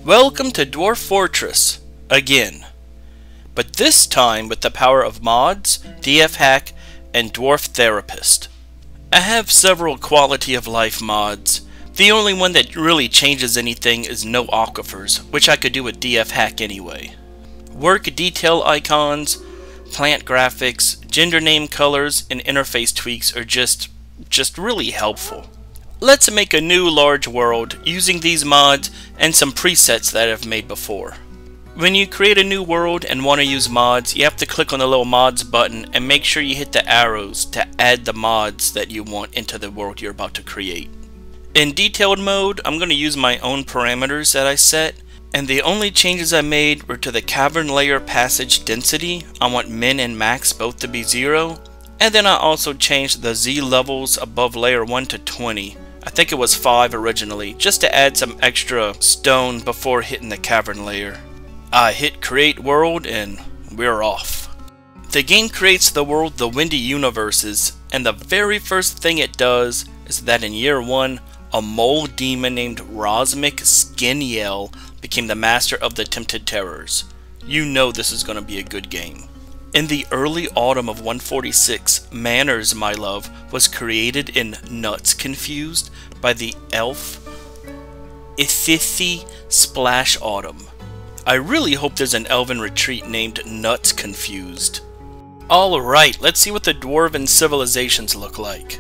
Welcome to Dwarf Fortress, again. But this time with the power of mods, DF Hack, and Dwarf Therapist. I have several quality of life mods. The only one that really changes anything is no aquifers, which I could do with DF Hack anyway. Work detail icons, plant graphics, gender name colors, and interface tweaks are just really helpful. Let's make a new large world using these mods and some presets that I've made before. When you create a new world and want to use mods, you have to click on the little mods button and make sure you hit the arrows to add the mods that you want into the world you're about to create. In detailed mode, I'm going to use my own parameters that I set, and the only changes I made were to the cavern layer passage density. I want min and max both to be 0, and then I also changed the Z levels above layer 1 to 20. I think it was 5 originally, just to add some extra stone before hitting the cavern layer. I hit create world and we're off. The game creates the world the Windy Universe is, and the very first thing it does is that in year 1, a mole demon named Rosmic Skinyel became the master of the Tempted Terrors. You know this is going to be a good game. In the early autumn of 146, Manners, my love, was created in Nuts Confused by the elf Ithithi Splash Autumn. I really hope there's an elven retreat named Nuts Confused. Alright, let's see what the dwarven civilizations look like.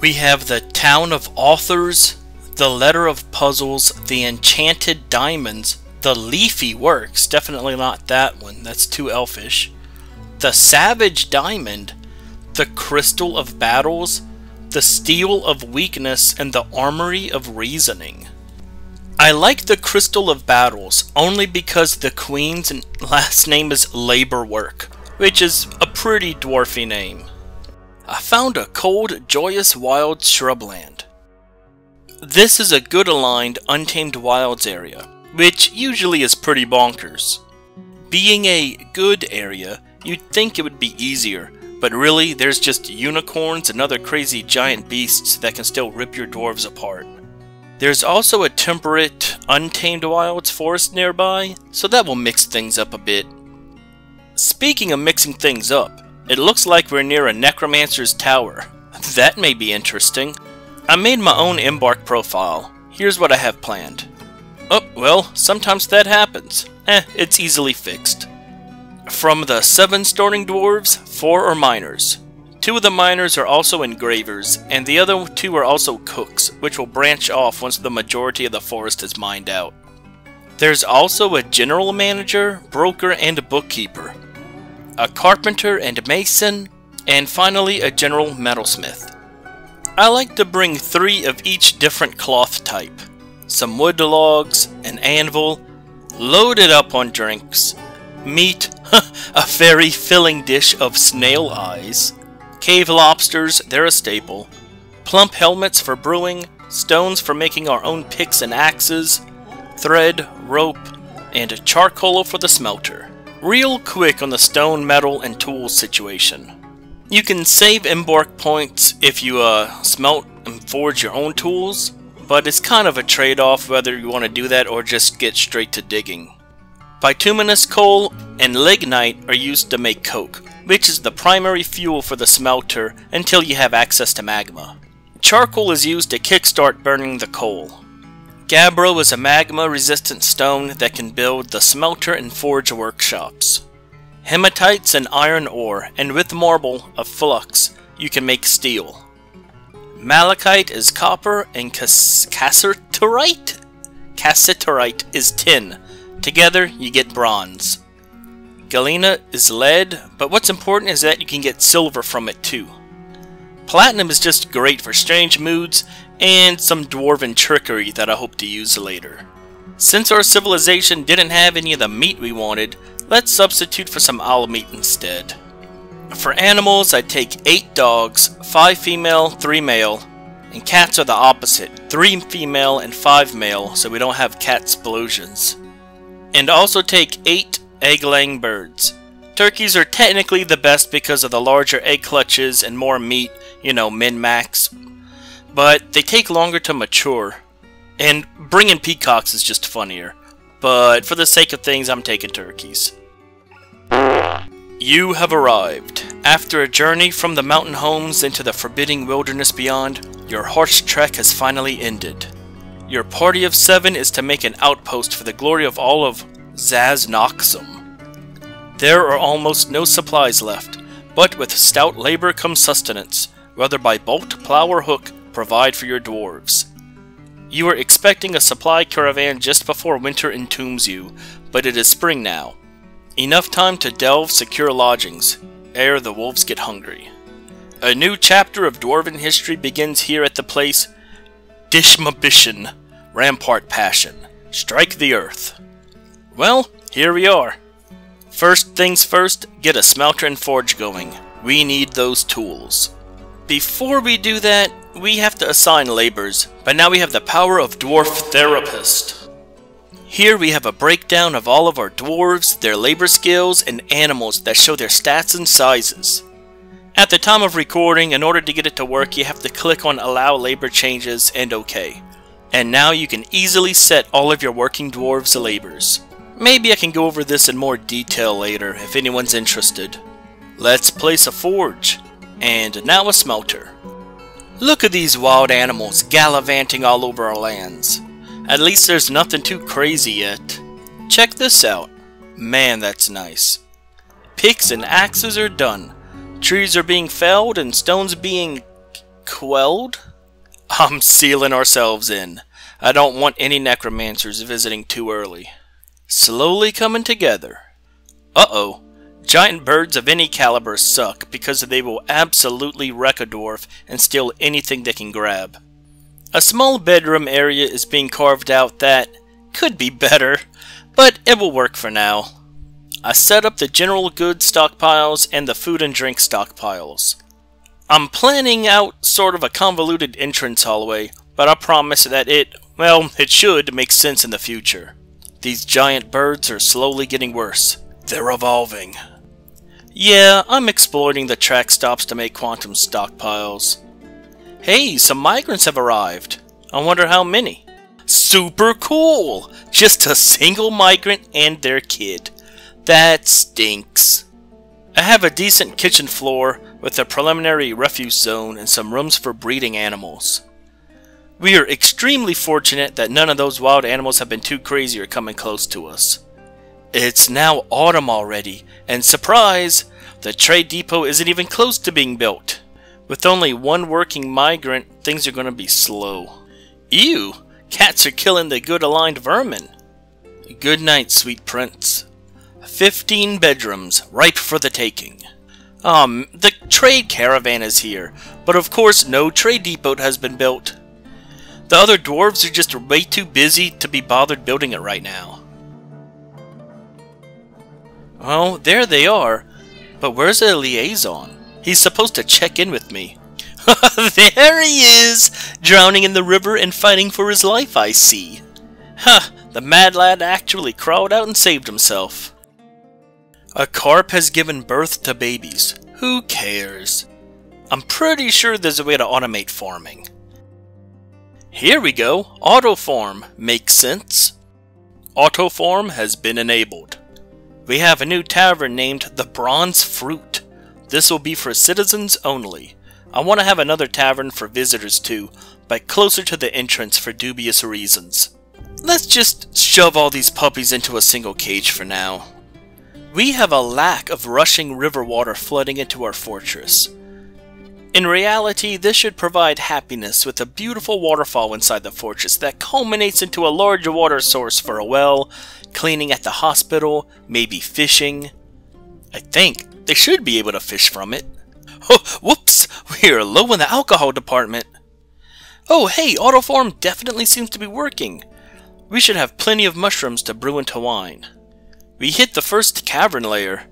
We have the Town of Authors, the Letter of Puzzles, the Enchanted Diamonds, the Leafy Works, definitely not that one, that's too elfish. The Savage Diamond, the Crystal of Battles, the Steel of Weakness, and the Armory of Reasoning. I like the Crystal of Battles only because the queen's last name is Labor Work, which is a pretty dwarfy name. I found a cold, joyous wild shrubland. This is a good aligned, untamed wilds area, which usually is pretty bonkers. Being a good area, you'd think it would be easier, but really there's just unicorns and other crazy giant beasts that can still rip your dwarves apart. There's also a temperate, untamed wilds forest nearby, so that will mix things up a bit. Speaking of mixing things up, it looks like we're near a necromancer's tower. That may be interesting. I made my own Embark profile. Here's what I have planned. Oh, well, sometimes that happens. It's easily fixed. From the 7 starting dwarves, 4 are miners. 2 of the miners are also engravers, and the other 2 are also cooks, which will branch off once the majority of the forest is mined out. There's also a general manager, broker, and bookkeeper, a carpenter and mason, and finally a general metalsmith. I like to bring 3 of each different cloth type, some wood logs, an anvil, load it up on drinks, meat, a very filling dish of snail eyes, cave lobsters, they're a staple, plump helmets for brewing, stones for making our own picks and axes, thread, rope, and a charcoal for the smelter. Real quick on the stone, metal, and tools situation. You can save Embark points if you smelt and forge your own tools, but it's kind of a trade-off whether you want to do that or just get straight to digging. Bituminous coal and lignite are used to make coke, which is the primary fuel for the smelter until you have access to magma. Charcoal is used to kickstart burning the coal. Gabbro is a magma-resistant stone that can build the smelter and forge workshops. Hematites and iron ore, and with marble of flux, you can make steel. Malachite is copper, and cassiterite is tin. Together, you get bronze. Galena is lead, but what's important is that you can get silver from it too. Platinum is just great for strange moods and some dwarven trickery that I hope to use later. Since our civilization didn't have any of the meat we wanted, let's substitute for some owl meat instead. For animals, I take 8 dogs, 5 female, 3 male, and cats are the opposite, 3 female and 5 male, so we don't have cat explosions. And also take 8 egg-laying birds. Turkeys are technically the best because of the larger egg clutches and more meat, min-max. But they take longer to mature. And bringing peacocks is just funnier. but for the sake of things, I'm taking turkeys. You have arrived. After a journey from the mountain homes into the forbidding wilderness beyond, your horse trek has finally ended. Your party of 7 is to make an outpost for the glory of all of Zaz-Noxum. There are almost no supplies left, but with stout labor comes sustenance, whether by bolt, plow, or hook, provide for your dwarves. You are expecting a supply caravan just before winter entombs you, but it is spring now. Enough time to delve secure lodgings, ere the wolves get hungry. A new chapter of dwarven history begins here at the place Dishmabishan, Rampart Passion. Strike the earth. Well, here we are. First things first, get a smelter and forge going. We need those tools. Before we do that, we have to assign labors, but now we have the power of Dwarf Therapist. Here we have a breakdown of all of our dwarves, their labor skills, and animals that show their stats and sizes. At the time of recording, in order to get it to work, you have to click on Allow Labor Changes and OK. And now you can easily set all of your working dwarves' labors. Maybe I can go over this in more detail later if anyone's interested. Let's place a forge. And now a smelter. Look at these wild animals gallivanting all over our lands. At least there's nothing too crazy yet. Check this out. Man, that's nice. Picks and axes are done. Trees are being felled and stones being quelled. I'm sealing ourselves in. I don't want any necromancers visiting too early. Slowly coming together. Uh-oh. Giant birds of any caliber suck because they will absolutely wreck a dwarf and steal anything they can grab. A small bedroom area is being carved out that could be better, but it will work for now. I set up the general goods stockpiles and the food and drink stockpiles. I'm planning out sort of a convoluted entrance hallway, but I promise that it should make sense in the future. These giant birds are slowly getting worse. They're evolving. Yeah, I'm exploiting the track stops to make quantum stockpiles. Hey, some migrants have arrived. I wonder how many. Super cool! Just a single migrant and their kid. That stinks. I have a decent kitchen floor with a preliminary refuse zone and some rooms for breeding animals. We are extremely fortunate that none of those wild animals have been too crazy or coming close to us. It's now autumn already, and surprise! The trade depot isn't even close to being built. With only one working migrant, things are going to be slow. Ew! Cats are killing the good aligned vermin. Good night, sweet prince. 15 bedrooms, ripe for the taking. The trade caravan is here, but of course no trade depot has been built. The other dwarves are just way too busy to be bothered building it right now. Oh, there they are. But where's the liaison? He's supposed to check in with me. There he is! Drowning in the river and fighting for his life, I see. Huh, the mad lad actually crawled out and saved himself. A carp has given birth to babies. Who cares? I'm pretty sure there's a way to automate farming. Here we go. Autofarm. Makes sense. Autofarm has been enabled. We have a new tavern named the Bronze Fruit. This will be for citizens only. I want to have another tavern for visitors too, but closer to the entrance for dubious reasons. Let's just shove all these puppies into a single cage for now. We have a lack of rushing river water flooding into our fortress. In reality, this should provide happiness with a beautiful waterfall inside the fortress that culminates into a larger water source for a well, cleaning at the hospital, maybe fishing. I think they should be able to fish from it. Oh, whoops! We are low in the alcohol department. Oh, hey, Autofarm definitely seems to be working. We should have plenty of mushrooms to brew into wine. We hit the first cavern layer.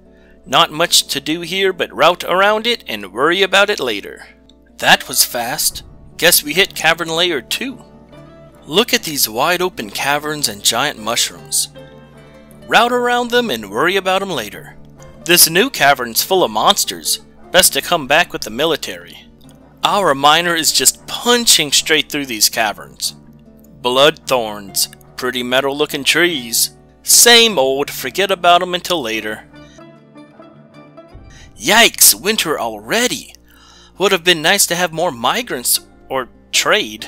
Not much to do here but route around it and worry about it later. That was fast. Guess we hit cavern layer 2. Look at these wide open caverns and giant mushrooms. Route around them and worry about them later. This new cavern's full of monsters. Best to come back with the military. Our miner is just punching straight through these caverns. Blood thorns. Pretty metal looking trees. Same old, forget about them until later. Yikes, winter already! Would have been nice to have more migrants, or trade.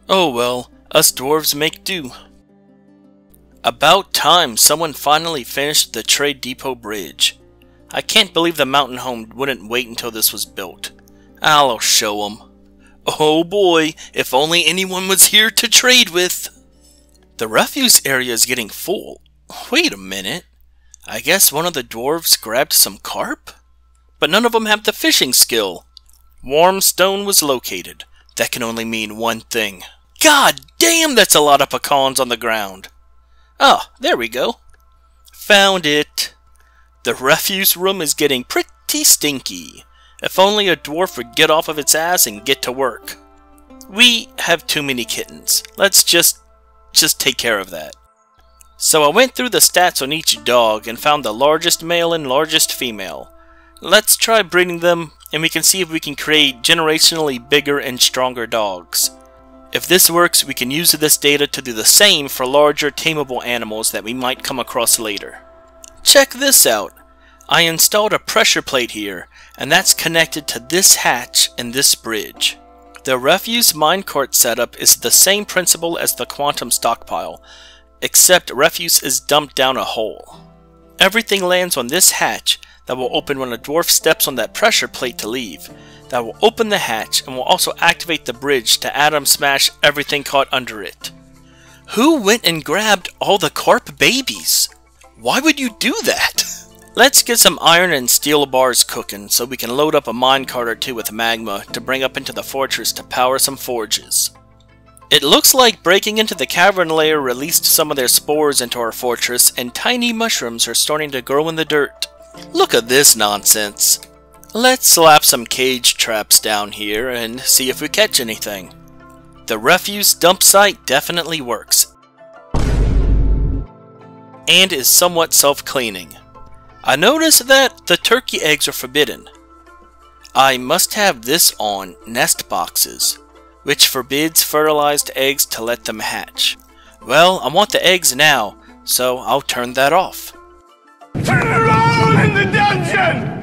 Oh well, us dwarves make do. About time someone finally finished the Trade Depot Bridge. I can't believe the mountain home wouldn't wait until this was built. I'll show 'em. Oh boy, if only anyone was here to trade with! The refuse area is getting full. Wait a minute. I guess one of the dwarves grabbed some carp? But none of them have the fishing skill. Warm stone was located. That can only mean one thing. God damn, that's a lot of pecans on the ground. Oh, there we go. Found it. The refuse room is getting pretty stinky. If only a dwarf would get off of its ass and get to work. We have too many kittens. Let's just take care of that. So I went through the stats on each dog and found the largest male and largest female. Let's try breeding them and we can see if we can create generationally bigger and stronger dogs. If this works, we can use this data to do the same for larger tameable animals that we might come across later. Check this out. I installed a pressure plate here, and that's connected to this hatch and this bridge. The refuse minecart setup is the same principle as the quantum stockpile, except refuse is dumped down a hole. Everything lands on this hatch that will open when a dwarf steps on that pressure plate to leave. That will open the hatch and will also activate the bridge to atom smash everything caught under it. Who went and grabbed all the carp babies? Why would you do that? Let's get some iron and steel bars cooking so we can load up a minecart or two with magma to bring up into the fortress to power some forges. It looks like breaking into the cavern layer released some of their spores into our fortress and tiny mushrooms are starting to grow in the dirt. Look at this nonsense. Let's slap some cage traps down here and see if we catch anything. The refuse dump site definitely works and is somewhat self-cleaning. I noticed that the turkey eggs are forbidden. I must have this on nest boxes, which forbids fertilized eggs to let them hatch. Well, I want the eggs now, so I'll turn that off. Turn around in the dungeon!